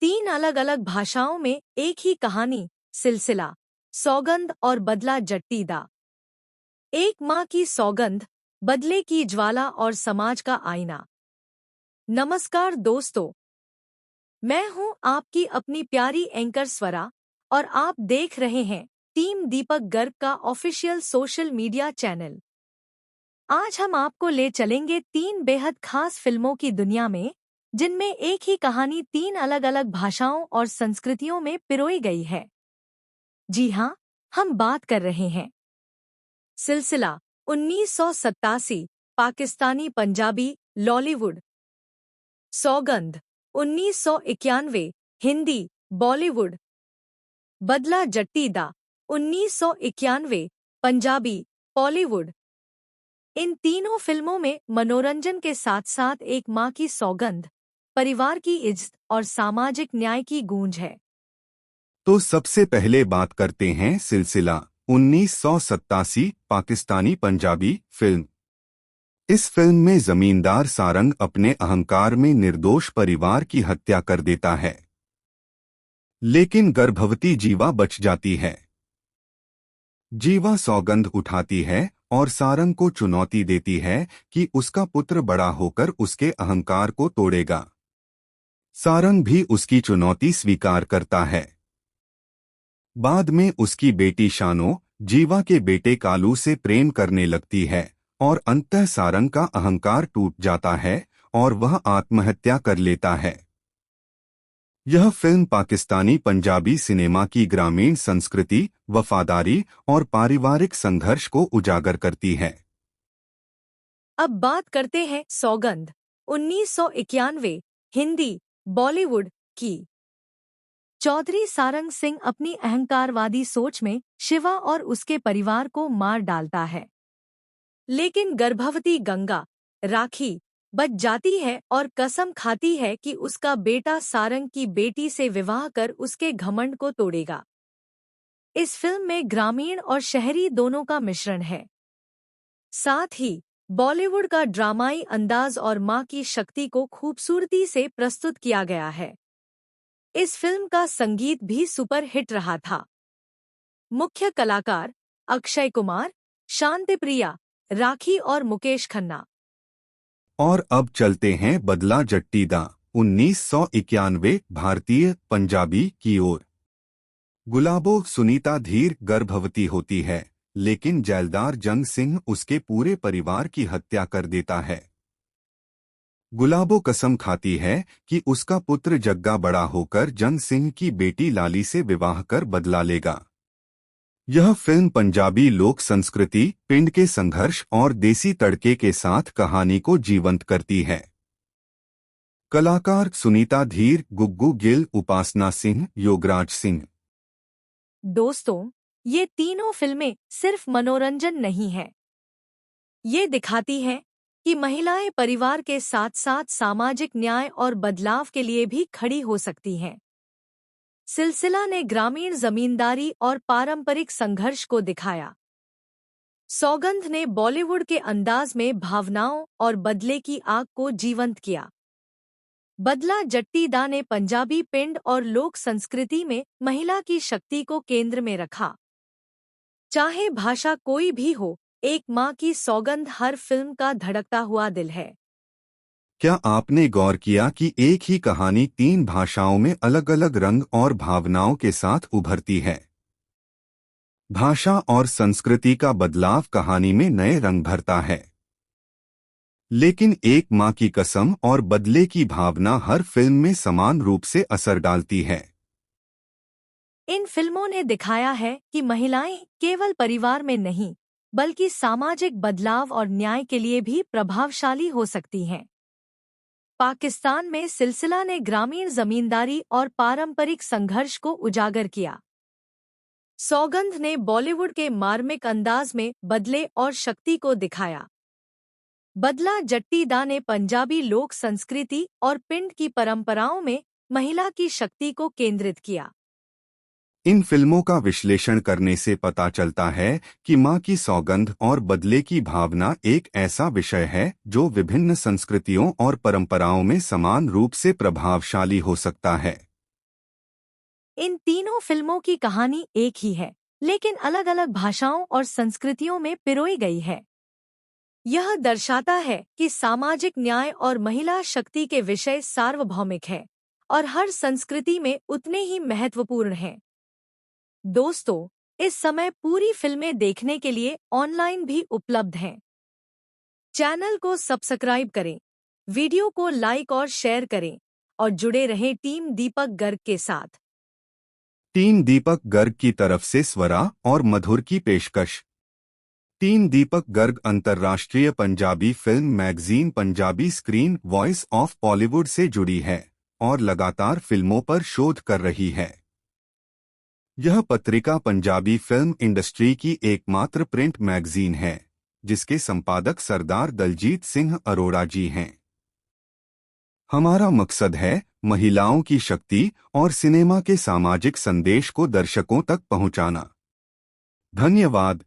तीन अलग अलग भाषाओं में एक ही कहानी, सिलसिला, सौगंध और बदला जट्टी दा। एक माँ की सौगंध, बदले की ज्वाला और समाज का आईना। नमस्कार दोस्तों, मैं हूँ आपकी अपनी प्यारी एंकर स्वरा और आप देख रहे हैं टीम दीपक गर्ग का ऑफिशियल सोशल मीडिया चैनल। आज हम आपको ले चलेंगे तीन बेहद खास फिल्मों की दुनिया में, जिनमें एक ही कहानी तीन अलग अलग भाषाओं और संस्कृतियों में पिरोई गई है। जी हाँ, हम बात कर रहे हैं सिलसिला 1987, पाकिस्तानी पंजाबी लॉलीवुड। सौगंध 1991, हिंदी बॉलीवुड। बदला जट्टी दा 1991, पंजाबी बॉलीवुड। इन तीनों फिल्मों में मनोरंजन के साथ साथ एक माँ की सौगंध, परिवार की इज्जत और सामाजिक न्याय की गूंज है। तो सबसे पहले बात करते हैं सिलसिला 1987, पाकिस्तानी पंजाबी फिल्म। इस फिल्म में जमींदार सारंग अपने अहंकार में निर्दोष परिवार की हत्या कर देता है, लेकिन गर्भवती जीवा बच जाती है। जीवा सौगंध उठाती है और सारंग को चुनौती देती है कि उसका पुत्र बड़ा होकर उसके अहंकार को तोड़ेगा। सारंग भी उसकी चुनौती स्वीकार करता है। बाद में उसकी बेटी शानो, जीवा के बेटे कालू से प्रेम करने लगती है और अंततः सारंग का अहंकार टूट जाता है और वह आत्महत्या कर लेता है। यह फिल्म पाकिस्तानी पंजाबी सिनेमा की ग्रामीण संस्कृति, वफादारी और पारिवारिक संघर्ष को उजागर करती है। अब बात करते हैं सौगंध 1991, हिंदी बॉलीवुड की। चौधरी सारंग सिंह अपनी अहंकारवादी सोच में शिवा और उसके परिवार को मार डालता है, लेकिन गर्भवती गंगा, राखी, बच जाती है और कसम खाती है कि उसका बेटा सारंग की बेटी से विवाह कर उसके घमंड को तोड़ेगा। इस फिल्म में ग्रामीण और शहरी दोनों का मिश्रण है। साथ ही बॉलीवुड का ड्रामाई अंदाज और माँ की शक्ति को खूबसूरती से प्रस्तुत किया गया है। इस फिल्म का संगीत भी सुपर हिट रहा था। मुख्य कलाकार अक्षय कुमार, शांतिप्रिया, राखी और मुकेश खन्ना। और अब चलते हैं बदला जट्टी दा 1991, भारतीय पंजाबी की ओर। गुलाबो सुनीता धीर गर्भवती होती है, लेकिन जैलदार जंग सिंह उसके पूरे परिवार की हत्या कर देता है। गुलाबो कसम खाती है कि उसका पुत्र जग्गा बड़ा होकर जंग सिंह की बेटी लाली से विवाह कर बदला लेगा। यह फिल्म पंजाबी लोक संस्कृति, पिंड के संघर्ष और देसी तड़के के साथ कहानी को जीवंत करती है। कलाकार सुनीता धीर, गुग्गू गिल, उपासना सिंह, योगराज सिंह। दोस्तों, ये तीनों फिल्में सिर्फ मनोरंजन नहीं है। ये दिखाती हैं कि महिलाएं परिवार के साथ साथ सामाजिक न्याय और बदलाव के लिए भी खड़ी हो सकती हैं। सिलसिला ने ग्रामीण जमींदारी और पारंपरिक संघर्ष को दिखाया। सौगंध ने बॉलीवुड के अंदाज में भावनाओं और बदले की आग को जीवंत किया। बदला जट्टी दा ने पंजाबी पिंड और लोक संस्कृति में महिला की शक्ति को केंद्र में रखा। चाहे भाषा कोई भी हो, एक माँ की सौगंध हर फिल्म का धड़कता हुआ दिल है। क्या आपने गौर किया कि एक ही कहानी तीन भाषाओं में अलग अलग रंग और भावनाओं के साथ उभरती है? भाषा और संस्कृति का बदलाव कहानी में नए रंग भरता है, लेकिन एक माँ की कसम और बदले की भावना हर फिल्म में समान रूप से असर डालती है। इन फिल्मों ने दिखाया है कि महिलाएं केवल परिवार में नहीं, बल्कि सामाजिक बदलाव और न्याय के लिए भी प्रभावशाली हो सकती हैं। पाकिस्तान में सिलसिला ने ग्रामीण जमींदारी और पारंपरिक संघर्ष को उजागर किया। सौगंध ने बॉलीवुड के मार्मिक अंदाज में बदले और शक्ति को दिखाया। बदला जट्टी दा ने पंजाबी लोक संस्कृति और पिंड की परंपराओं में महिला की शक्ति को केंद्रित किया। इन फिल्मों का विश्लेषण करने से पता चलता है कि माँ की सौगंध और बदले की भावना एक ऐसा विषय है जो विभिन्न संस्कृतियों और परंपराओं में समान रूप से प्रभावशाली हो सकता है। इन तीनों फिल्मों की कहानी एक ही है, लेकिन अलग अलग भाषाओं और संस्कृतियों में पिरोई गई है। यह दर्शाता है कि सामाजिक न्याय और महिला शक्ति के विषय सार्वभौमिक है और हर संस्कृति में उतने ही महत्वपूर्ण हैं। दोस्तों, इस समय पूरी फिल्में देखने के लिए ऑनलाइन भी उपलब्ध हैं। चैनल को सब्सक्राइब करें, वीडियो को लाइक और शेयर करें और जुड़े रहें टीम दीपक गर्ग के साथ। टीम दीपक गर्ग की तरफ से स्वरा और मधुर की पेशकश। टीम दीपक गर्ग अंतर्राष्ट्रीय Punjabi film magazine Punjabi screen voice of Bollywood से जुड़ी है और लगातार फिल्मों पर शोध कर रही है। यह पत्रिका पंजाबी फिल्म इंडस्ट्री की एकमात्र प्रिंट मैगजीन है, जिसके संपादक सरदार दलजीत सिंह अरोड़ा जी हैं। हमारा मकसद है महिलाओं की शक्ति और सिनेमा के सामाजिक संदेश को दर्शकों तक पहुंचाना। धन्यवाद।